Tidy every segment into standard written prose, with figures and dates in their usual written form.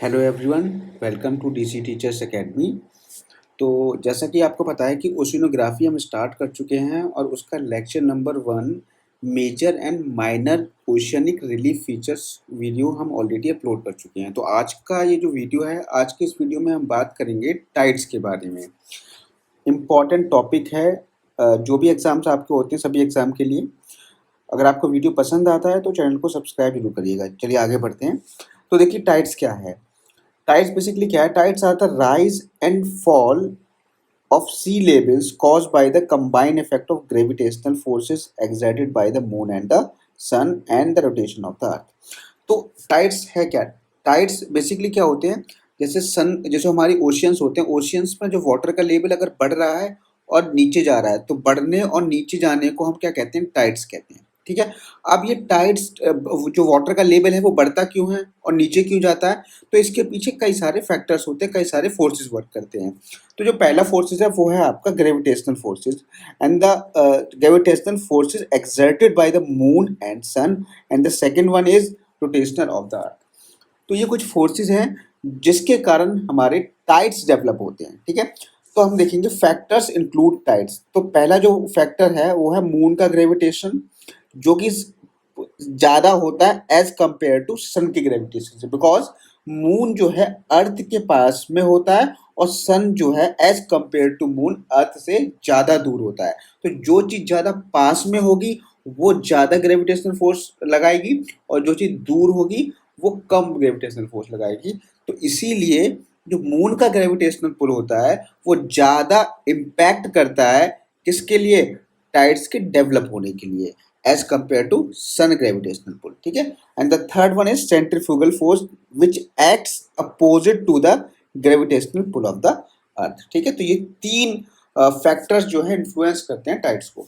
Hello everyone, welcome to DC teachers academy. तो जैसा कि आपको पता है कि ओशिनोग्राफी हम स्टार्ट कर चुके हैं और उसका lecture number 1 major and minor oceanic relief features video हम ऑलरेडी अपलोड कर चुके हैं। तो आज का ये जो वीडियो है, आज के इस वीडियो में हम बात करेंगे टाइड्स के बारे में। इम्पॉर्टेंट टॉपिक है जो भी एग्ज़ाम्स आपके होते हैं सभी एग्ज़ाम के लिए। अगर आपको वीडियो पसंद आता है तो चैनल को सब्सक्राइब जरूर करिएगा। चलिए आगे बढ़ते हैं। तो देखिए टाइड्स क्या है। टाइड्स बेसिकली क्या है? Tides are the rise and fall of sea levels caused by the combined effect of gravitational forces exerted by the moon and the sun and the rotation of the earth। तो tides है क्या? Tides basically क्या होते हैं? जैसे हमारी oceans होते हैं, ओशियंस में जो वाटर का लेवल अगर बढ़ रहा है और नीचे जा रहा है तो बढ़ने और नीचे जाने को हम क्या कहते हैं? टाइड्स कहते हैं। ठीक है। अब ये टाइड्स जो वाटर का लेवल है वो बढ़ता क्यों है और नीचे क्यों जाता है? तो इसके पीछे कई सारे फैक्टर्स होते हैं, कई सारे फोर्सेस वर्क करते हैं। तो जो पहला फोर्सेस है वो है आपका gravitational forces and the gravitational forces exerted by the moon and sun and the second one is rotational of the earth. तो ये कुछ फोर्सेस हैं जिसके कारण हमारे टाइड्स डेवलप होते हैं। ठीक है। तो हम देखेंगे फैक्टर्स इंक्लूड टाइड्स। तो पहला जो फैक्टर है वो है मून का ग्रेविटेशन, जो कि ज़्यादा होता है एज कंपेयर टू सन की ग्रेविटेशन से, बिकॉज मून जो है अर्थ के पास में होता है और सन जो है as compare to moon earth से ज़्यादा दूर होता है। तो जो चीज़ ज़्यादा पास में होगी वो ज़्यादा ग्रेविटेशनल फोर्स लगाएगी और जो चीज़ दूर होगी वो कम ग्रेविटेशनल फोर्स लगाएगी। तो इसीलिए जो मून का ग्रेविटेशनल पुल होता है वो ज़्यादा इम्पैक्ट करता है किसके लिए? टाइड्स के डेवलप होने के लिए as compare to sun gravitational pull. ठीक है। And the third one is centrifugal force which acts opposite to the gravitational pull of the earth. ठीक है। तो ये तीन फैक्टर्स जो है इन्फ्लुएंस करते हैं टाइड्स को।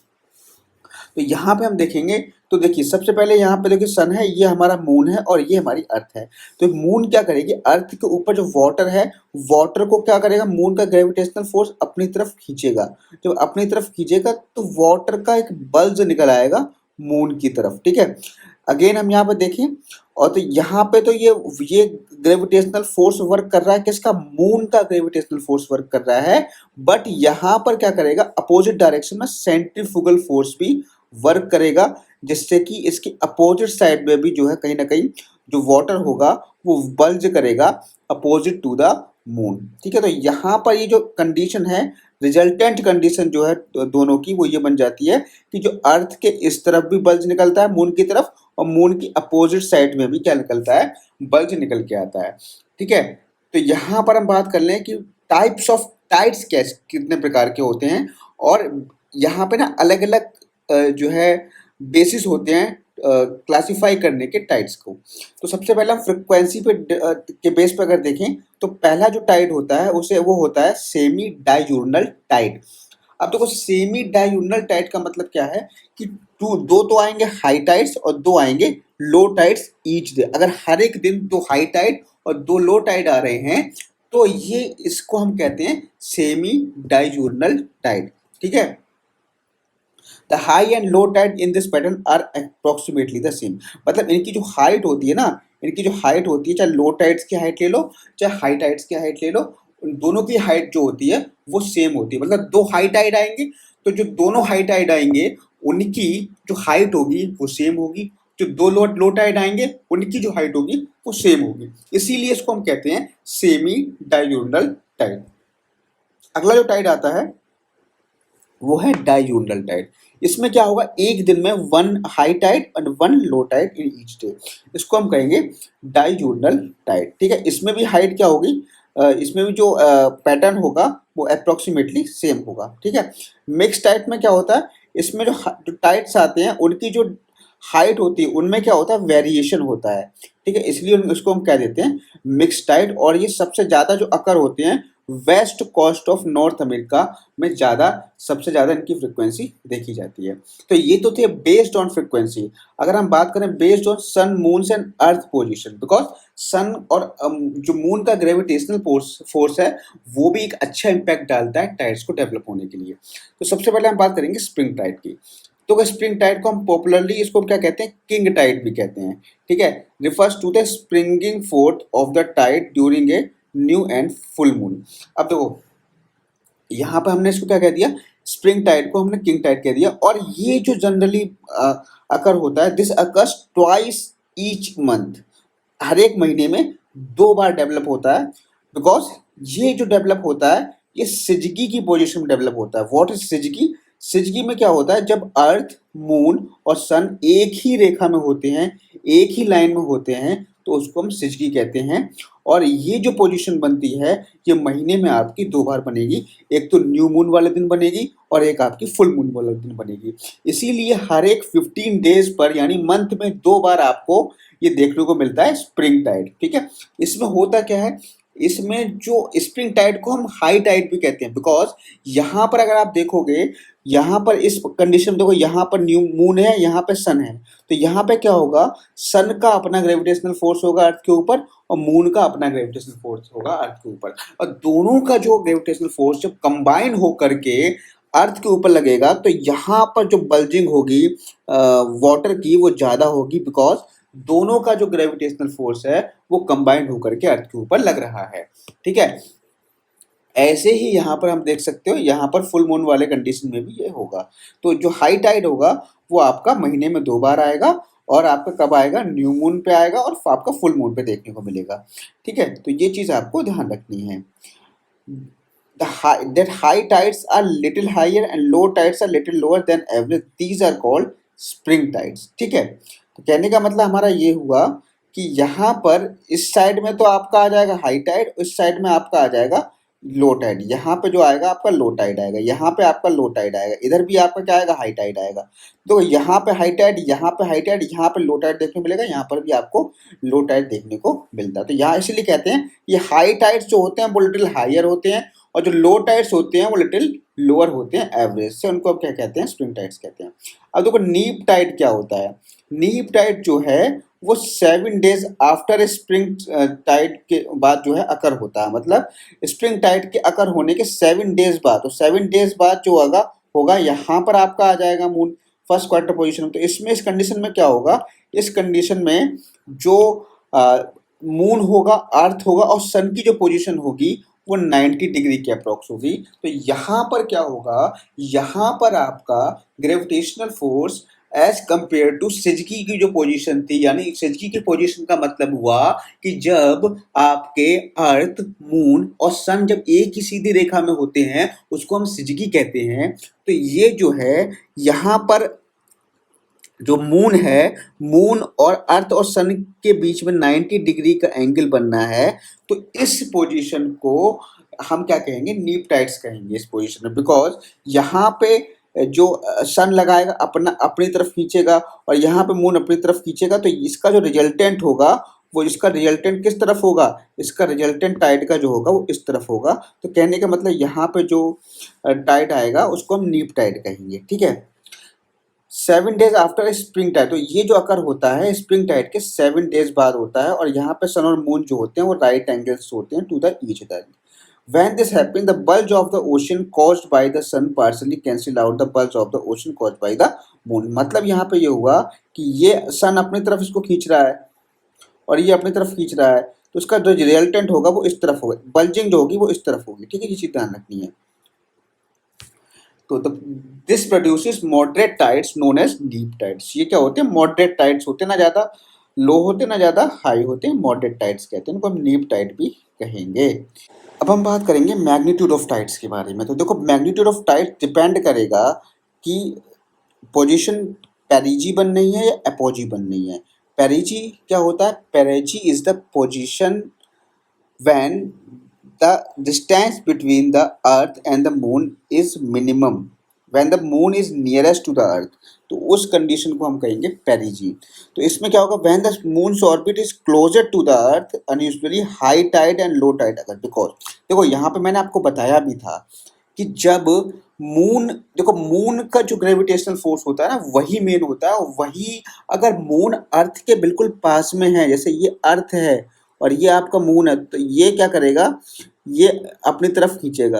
तो यहाँ पे हम देखेंगे, तो देखिए सबसे पहले यहाँ पे देखिए सन है, ये हमारा मून है और ये हमारी अर्थ है। तो मून क्या करेगी? अर्थ के ऊपर जो वाटर है, वाटर को क्या करेगा? मून का ग्रेविटेशनल फोर्स अपनी तरफ खींचेगा। जब अपनी तरफ खींचेगा तो वाटर का एक बल्ज निकल आएगा मून की तरफ। ठीक है। अगेन हम यहाँ पे देखें, और तो यहाँ पे तो ये ग्रेविटेशनल फोर्स वर्क कर रहा है किसका? मून का ग्रेविटेशनल फोर्स वर्क कर रहा है। बट यहाँ पर क्या करेगा? अपोजिट डायरेक्शन में सेंट्रीफ्यूगल फोर्स भी वर्क करेगा, जिससे कि इसकी अपोजिट साइड में भी जो है कहीं ना कहीं जो वाटर होगा वो बल्ज करेगा अपोजिट टू द मून। ठीक है। तो यहाँ पर ये जो कंडीशन है, रिजल्टेंट कंडीशन जो है दोनों की, वो ये बन जाती है कि जो अर्थ के इस तरफ भी बल्ज निकलता है मून की तरफ और मून की अपोजिट साइड में भी क्या निकलता है? बल्ज निकल के आता है। ठीक है। तो यहाँ पर हम बात कर लें कि टाइप्स ऑफ टाइड्स कितने प्रकार के होते हैं, और यहाँ पे ना अलग अलग जो है बेसिस होते हैं क्लासिफाई करने के टाइड्स को। तो सबसे पहले हम फ्रिक्वेंसी पे के बेस पर अगर देखें तो पहला जो टाइड होता है उसे वो होता है सेमी डाययूर्नल टाइड। अब देखो सेमी डाययूर्नल टाइड का मतलब क्या है कि दो तो आएंगे हाई टाइड्स और दो आएंगे लो टाइड्स ईच डे। अगर हर एक दिन दो हाई टाइड और दो लो टाइड आ रहे हैं तो ये इसको हम कहते हैं सेमी डाययूर्नल टाइड। ठीक है। The high and low tide in this pattern are approximately the same. मतलब इनकी जो हाइट होती है ना, इनकी जो हाइट होती है, चाहे लो टाइड्स की हाइट ले लो चाहे हाई टाइड्स की हाइट ले लो, उन दोनों की हाइट जो होती है वो सेम होती है। मतलब दो हाई टाइड आएंगे तो जो दोनों हाई टाइड आएंगे उनकी जो हाइट होगी वो सेम होगी, जो दो लो टाइड आएंगे उनकी जो हाइट होगी वो सेम होगी। इसीलिए इसको हम कहते हैं सेमी डाययूर्नल टाइड। अगला जो टाइड आता है वो है डाययूर्नल टाइड। इसमें क्या होगा? एक दिन में one high tide and one low tide in each day. इसको हम कहेंगे डाययूर्नल टाइड। ठीक है। इसमें भी हाइट क्या होगी? इसमें भी जो पैटर्न होगा वो अप्रोक्सीमेटली सेम होगा। ठीक है। मिक्स टाइड में क्या होता है? इसमें जो टाइड्स आते हैं उनकी जो हाइट होती है उनमें क्या होता है? वेरिएशन होता है। ठीक है। इसलिए इसको हम कह देते हैं मिक्स टाइड। और ये सबसे ज़्यादा जो अकर होते हैं west coast of North America में सबसे ज़्यादा इनकी फ्रिक्वेंसी देखी जाती है। तो ये तो थे बेस्ड ऑन फ्रिक्वेंसी। अगर हम बात करें based on sun moon and earth position, because sun और जो मून का ग्रेविटेशनल फोर्स है वो भी एक अच्छा इम्पैक्ट डालता है टाइड्स को डेवलप होने के लिए। तो सबसे पहले हम बात करेंगे स्प्रिंग टाइड की। तो स्प्रिंग टाइड को हम पॉपुलरली इसको क्या कहते हैं, किंग टाइड भी कहते हैं, ठीक है। Refers to the springing forth of the tide during a new and full moon. अब देखो यहाँ पर हमने इसको क्या कह दिया, स्प्रिंग टाइड को हमने किंग टाइड कह दिया। और ये जो जनरली अकर होता है, this occurs twice each month, हर एक महीने में 2 बार डेवलप होता है। बिकॉज ये जो डेवलप होता है ये सिजगी की पोजीशन में डेवलप होता है। What is सिजगी? सिजगी में क्या होता है, जब अर्थ, मून और सन एक ही रेखा में होते हैं, एक ही लाइन में होते हैं, तो उसको हम सिजगी कहते हैं। और ये जो पोजीशन बनती है ये महीने में आपकी 2 बार बनेगी, एक तो न्यू मून वाले दिन बनेगी और एक आपकी फुल मून वाले दिन बनेगी। इसीलिए हर एक 15 डेज पर यानी मंथ में 2 बार आपको ये देखने को मिलता है स्प्रिंग टाइड, ठीक है। इसमें होता क्या है, इसमें जो स्प्रिंग टाइड को हम हाई टाइड भी कहते हैं। बिकॉज यहाँ पर अगर आप देखोगे, यहाँ पर इस कंडीशन में देखो, यहाँ पर न्यू मून है, यहाँ पे सन है, तो यहाँ पे क्या होगा, सन का अपना ग्रेविटेशनल फोर्स होगा अर्थ के ऊपर और मून का अपना ग्रेविटेशनल फोर्स होगा अर्थ के ऊपर। और दोनों का जो ग्रेविटेशनल फोर्स जब कंबाइन हो करके अर्थ के ऊपर लगेगा तो यहाँ पर जो बल्जिंग होगी वाटर की वो ज़्यादा होगी। बिकॉज दोनों का जो ग्रेविटेशनल फोर्स है वो कंबाइंड होकर के अर्थ के ऊपर लग रहा है, ठीक है। ऐसे ही यहाँ पर हम देख सकते हो, यहाँ पर फुल मून वाले कंडीशन में भी ये होगा। तो जो हाई टाइड होगा वो आपका महीने में 2 बार आएगा और आपका कब आएगा, न्यू मून पे आएगा और आपका फुल मून पे देखने को मिलेगा, ठीक है। तो ये चीज़ आपको ध्यान रखनी है। That high tides are little higher and low tides are little lower than average. These are called spring tides. ठीक है। तो कहने का मतलब हमारा ये हुआ कि यहाँ पर इस साइड में तो आपका आ जाएगा हाई टाइड, इस साइड में आपका आ जाएगा लो टाइड। यहाँ पे जो आएगा आपका लो टाइड आएगा, यहाँ पे आपका लो टाइड आएगा, इधर भी आपका क्या आएगा, हाई टाइड आएगा। तो यहाँ पे हाई टाइड, यहाँ पे हाई टाइड, यहाँ पे लो टाइड देखने को मिलेगा, यहाँ पर भी आपको लो टाइड देखने को मिलता है। तो यहाँ इसलिए कहते हैं ये हाई टाइड्स जो होते हैं वो लिटिल हायर होते हैं और जो लो टाइड्स होते हैं वो लिटिल लोअर होते हैं एवरेज से, उनको क्या कहते हैं, स्प्रिंग टाइड्स कहते हैं। अब देखो नीप टाइड क्या होता है। नीप टाइड जो है वो 7 डेज आफ्टर स्प्रिंग टाइड के बाद जो है अकर होता है। मतलब स्प्रिंग टाइड के अकर होने के 7 डेज बाद, तो 7 डेज बाद जो होगा यहाँ पर आपका आ जाएगा मून फर्स्ट क्वार्टर पोजीशन। तो इसमें इस कंडीशन में क्या होगा, इस कंडीशन में जो मून होगा, अर्थ होगा और सन की जो पोजीशन होगी वो 90 डिग्री के अप्रॉक्स होगी। तो यहाँ पर क्या होगा, यहाँ पर आपका gravitational force as compare to सिजकी की जो पोजीशन थी, यानी सिजकी की पोजीशन का मतलब हुआ कि जब आपके अर्थ, मून और सन जब एक ही सीधी रेखा में होते हैं उसको हम सिजकी कहते हैं। तो ये जो है यहाँ पर जो मून है, मून और अर्थ और सन के बीच में 90 डिग्री का एंगल बनना है। तो इस पोजीशन को हम क्या कहेंगे, नीप टाइड्स कहेंगे इस पोजीशन में। बिकॉज यहाँ पे जो सन लगाएगा अपनी तरफ खींचेगा और यहाँ पे मून अपनी तरफ खींचेगा, तो इसका जो रिजल्टेंट होगा वो, इसका रिजल्टेंट किस तरफ होगा, इसका रिजल्टेंट टाइड का जो होगा वो इस तरफ होगा। तो कहने का मतलब यहाँ पे जो टाइड आएगा उसको हम नीप टाइड कहेंगे, ठीक है। 7 डेज आफ्टर स्प्रिंग टाइड, तो ये जो अकर होता है स्प्रिंग टाइड के 7 डेज बाद होता है। और यहाँ पे सन और मून जो होते हैं वो राइट एंगल्स होते हैं to the each other. When this happens, the bulge of the ocean caused by the sun partially cancel out the bulge of the ocean caused by the moon. मतलब यहाँ पे ये हुआ कि ये सन अपनी तरफ इसको खींच रहा है और ये अपनी तरफ खींच रहा है, तो उसका जो रिजल्टेंट होगा वो इस तरफ होगा, बल्जिंग जो होगी वो इस तरफ होगी, ठीक है। ये चीज़ ध्यान रखनी है। तो this produces moderate tides known as deep tides. ये क्या होते हैं, मॉडरेट टाइड्स होते हैं, ना ज़्यादा लो होते ना ज़्यादा हाई होते हैं, मॉडरेट टाइड्स कहते हैं, इनको हम नीप टाइड भी कहेंगे। अब हम बात करेंगे मैग्नीट्यूड ऑफ टाइड्स के बारे में। तो देखो मैग्नीट्यूड ऑफ टाइड्स डिपेंड करेगा कि पोजीशन पेरिजी बन रही है या एपोजी बन रही है। पेरिजी क्या होता है, पेरिजी is the position when the distance between the earth and the moon is minimum, when the moon is nearest to the earth, तो उस कंडीशन को हम कहेंगे पेरिजी। तो इसमें क्या होगा, when the moon's orbit is closer to the earth, unusually high tide and low tide अगर, बिकॉज देखो यहाँ पे मैंने आपको बताया भी था कि जब मून, देखो मून का जो ग्रेविटेशनल फोर्स होता है ना वही मेन होता है। वही अगर मून अर्थ के बिल्कुल पास में है, जैसे ये अर्थ है और ये आपका मून है, तो ये क्या करेगा, ये अपनी तरफ खींचेगा,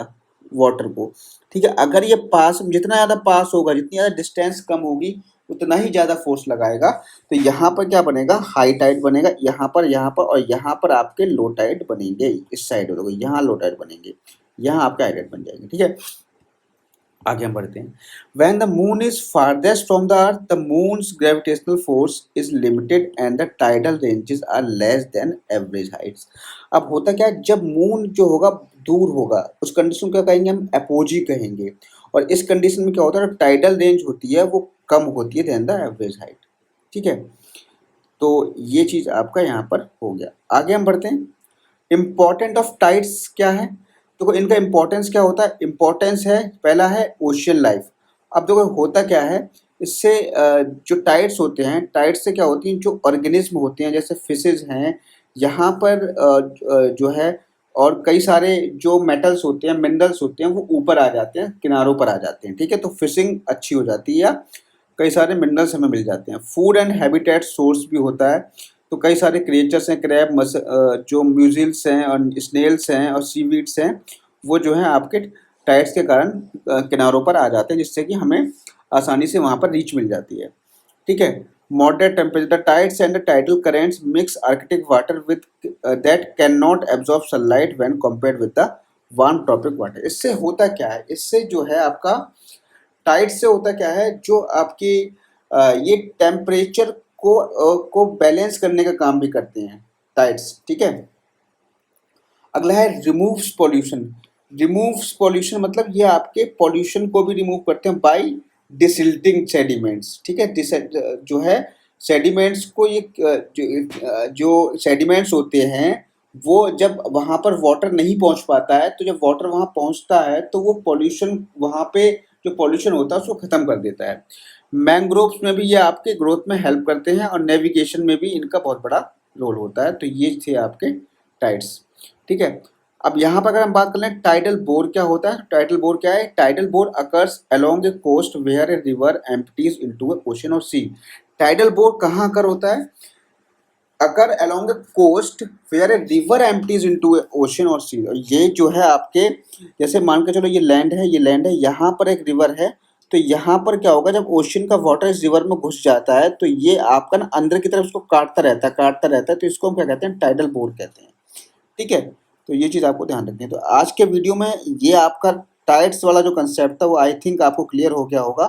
वाटर को, ठीक है। अगर ये पास, जितना ज़्यादा पास होगा, जितनी ज़्यादा डिस्टेंस कम होगी, उतना ही ज़्यादा फोर्स लगाएगा। तो यहाँ पर क्या बनेगा, हाई टाइड बनेगा, यहाँ पर और यहाँ पर आपके लो टाइड बनेंगे। इस साइड देखो, यहाँ लो टाइड बनेंगे, यहाँ आपके हाई टाइड बन जाएंगे, ठीक है। आगे हम बढ़ते हैं। When the moon is farthest from the earth, the moon's gravitational force is limited and the tidal ranges are less than average heights. अब होता क्या है, जब मून जो होगा दूर होगा, उस कंडीशन को क्या कहेंगे हम, एपोजी कहेंगे। और इस कंडीशन में क्या होता है, टाइडल रेंज होती है वो कम होती है देन द एवरेज हाइट, ठीक है। तो ये चीज आपका यहाँ पर हो गया। आगे हम बढ़ते हैं। इम्पोर्टेंट ऑफ टाइड्स क्या है, देखो इनका इम्पोर्टेंस क्या होता है। इम्पोर्टेंस है, पहला है ओशियन लाइफ। अब देखो होता क्या है, इससे जो टाइड्स होते हैं, टाइड्स से क्या होती हैं, जो ऑर्गेनिज्म होते हैं जैसे फिशेज हैं, यहाँ पर जो है, और कई सारे जो मेटल्स होते हैं, मिनरल्स होते हैं, वो ऊपर आ जाते हैं, किनारों पर आ जाते हैं, ठीक है। तो फिशिंग अच्छी हो जाती है, या कई सारे मिनरल्स हमें मिल जाते हैं। फूड एंड हैबिटेट सोर्स भी होता है, तो कई सारे क्रिएचर्स हैं, क्रैब, जो म्यूजिल्स हैं और स्नेल्स हैं और सीवीड्स हैं, वो जो है आपके टाइड्स के कारण किनारों पर आ जाते हैं, जिससे कि हमें आसानी से वहाँ पर रीच मिल जाती है, ठीक है। Moderate temperature, the tides and the tidal currents mix Arctic water with that can not absorb sunlight when compared with the warm tropic water. इससे होता क्या है, इससे जो है आपका टाइड से होता क्या है, जो आपकी ये टेम्परेचर को बैलेंस करने का काम भी करते हैं टाइड्स, ठीक है। अगला है रिमूव्स पॉल्यूशन। रिमूव्स पॉल्यूशन मतलब ये आपके पॉल्यूशन को भी रिमूव करते हैं बाय डिसिल्टिंग सेडिमेंट्स, ठीक है। जो है सेडिमेंट्स को, ये जो सेडिमेंट्स होते हैं, वो जब वहाँ पर वाटर नहीं पहुँच पाता है, तो जब वाटर वहाँ पहुँचता है तो वो पॉल्यूशन, वहाँ पे जो पॉल्यूशन होता है उसको ख़त्म कर देता है। मैंग्रोव्स में भी ये आपके ग्रोथ में हेल्प करते हैं और नेविगेशन में भी इनका बहुत बड़ा रोल होता है। तो ये थे आपके टाइड्स, ठीक है। अब यहाँ पर अगर हम बात कर लें टाइडल बोर क्या होता है, टाइडल बोर क्या है, tidal bore occurs along a coast where a river empties into a ocean और सी। टाइडल बोर कहाँ अकर होता है, occur along a coast where a river empties into a ocean और सी। ये जो है आपके, जैसे मान के चलो ये लैंड है, ये लैंड है, यहाँ पर एक रिवर है, तो यहाँ पर क्या होगा, जब ओशन का वाटर इस रिवर में घुस जाता है, तो ये आपका ना अंदर की तरफ इसको काटता रहता है, तो इसको हम क्या कहते हैं, टाइडल बोर कहते हैं, ठीक है। तो ये चीज़ आपको ध्यान रखनी है। तो आज के वीडियो में ये आपका टाइड्स वाला जो कंसेप्ट था वो आई थिंक आपको क्लियर हो गया होगा।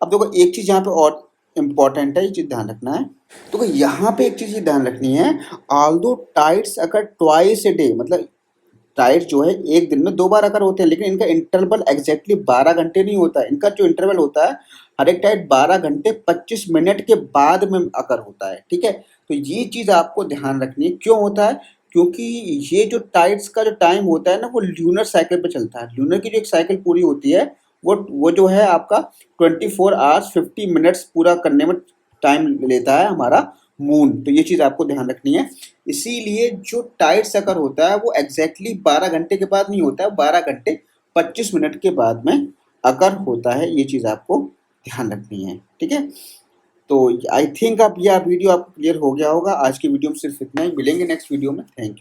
अब देखो एक चीज़ यहाँ पे और इम्पॉर्टेंट है, ये चीज़ ध्यान रखना है। तो यहाँ पे एक चीज़ ध्यान रखनी है, ऑल्दो टाइड्स अगर ट्वाइस ए डे, मतलब टाइड्स जो है एक दिन में 2 बार अकर होते हैं, लेकिन इनका इंटरवल एग्जैक्टली 12 घंटे नहीं होता है। इनका जो इंटरवल होता है, हर एक टाइड 12 घंटे 25 मिनट के बाद में अकर होता है, ठीक है। तो ये चीज़ आपको ध्यान रखनी है। क्यों होता है, क्योंकि ये जो टाइड्स का जो टाइम होता है ना, वो ल्यूनर साइकिल पे चलता है। ल्यूनर की जो एक साइकिल पूरी होती है, वो जो है आपका 24 आवर्स 50 मिनट्स पूरा करने में टाइम लेता है हमारा मून। तो ये चीज़ आपको ध्यान रखनी है। इसीलिए जो टाइड्स अकर होता है वो एग्जैक्टली 12 घंटे के बाद नहीं होता है, 12 घंटे 25 मिनट के बाद में अकर होता है। ये चीज़ आपको ध्यान रखनी है, ठीक है। तो आई थिंक अब यह वीडियो आपको क्लियर हो गया होगा। आज की वीडियो में सिर्फ इतना ही, मिलेंगे नेक्स्ट वीडियो में। Thank you.